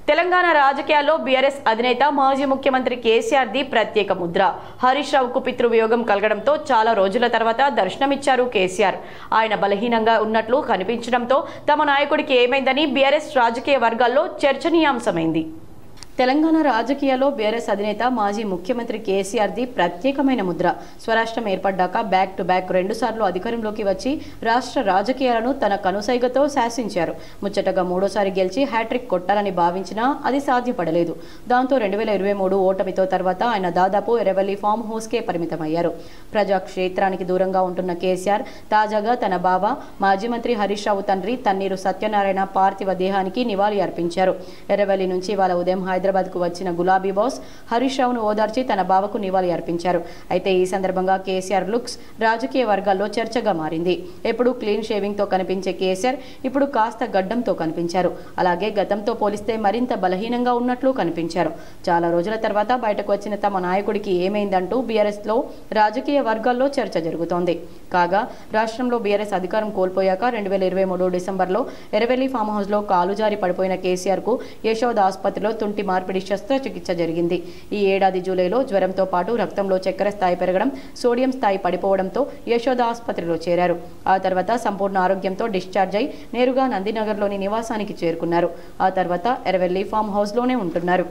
తెలంగాణ రాజకీయాల్లో బీఆర్ఎస్ అధినేత మాజీ ముఖ్యమంత్రి కేసీఆర్ ది ప్రత్యేక ముద్ర. హరీష్ రావుకు పితృవియోగం కలగడంతో చాలా రోజుల తర్వాత దర్శనమిచ్చారు కేసీఆర్. ఆయన బలహీనంగా ఉన్నట్లు కనిపించడంతో తమ నాయకుడికి ఏమైందని బీఆర్ఎస్ రాజకీయ వర్గాల్లో చర్చనీయాంశమైంది. తెలంగాణ రాజకీయాల్లో బీఆర్ఎస్ అధినేత మాజీ ముఖ్యమంత్రి కేసీఆర్ ది ప్రత్యేకమైన ముద్ర. స్వరాష్ట్రం ఏర్పడ్డాక బ్యాక్ టు బ్యాక్ 2 సార్లు అధికారంలోకి వచ్చి రాష్ట్ర రాజకీయాలను తన కనుసైగతో శాసించారు. ముచ్చటగా 3ోసారి గెలిచి హ్యాట్రిక్ కొట్టాలని భావించినా అది సాధ్యపడలేదు. దాంతో 2023 ఓటమితో తర్వాత ఆయన దాదాపు ఎర్రవల్లి ఫామ్ హౌస్కే పరిమితమయ్యారు. ప్రజాక్షేత్రానికి దూరంగా ఉంటున్న కేసీఆర్ తాజాగా తన బావ మాజీ మంత్రి హరీష్ రావు తండ్రి తన్నీరు సత్యనారాయణ పార్థివ దేహానికి నివాళి అర్పించారు. ఎర్రవల్లి నుంచి వాళ్ళ ఉదయం హైదరాబాద్కు వచ్చిన గులాబీ బాస్ హరీష్ రావును ఓదార్చి తన బావకు నివాళి అర్పించారు. అయితే ఈ సందర్భంగా కేసీఆర్ లుక్స్ రాజకీయ వర్గాల్లో చర్చగా మారింది. ఎప్పుడు క్లీన్ షేవింగ్ తో కనిపించే కేసీఆర్ ఇప్పుడు కాస్త గడ్డంతో కనిపించారు. అలాగే గతంతో పోలిస్తే మరింత బలహీనంగా ఉన్నట్లు కనిపించారు. చాలా రోజుల తర్వాత బయటకు వచ్చిన తమ నాయకుడికి ఏమైందంటూ బీఆర్ఎస్ లో రాజకీయ వర్గాల్లో చర్చ జరుగుతోంది. కాగా రాష్ట్రంలో బీఆర్ఎస్ అధికారం కోల్పోయాక 2023 డిసెంబర్లో ఎర్రవెల్లి ఫామ్ హౌస్ లో కాలు జారి పడిపోయిన కేసీఆర్ కు యశోద ఆసుపత్రిలో తుంటి మార్పిడి శస్త్రచికిత్స జరిగింది. ఈ ఏడాది జూలైలో జ్వరంతో పాటు రక్తంలో చక్కెర స్థాయి పెరగడం, సోడియం స్థాయి పడిపోవడంతో యశోద ఆసుపత్రిలో చేరారు. ఆ తర్వాత సంపూర్ణ ఆరోగ్యంతో డిశ్చార్జ్ అయి నేరుగా నందినగర్లోని నివాసానికి చేరుకున్నారు. ఆ తర్వాత ఎర్రవెల్లి ఫామ్ హౌస్లోనే ఉంటున్నారు.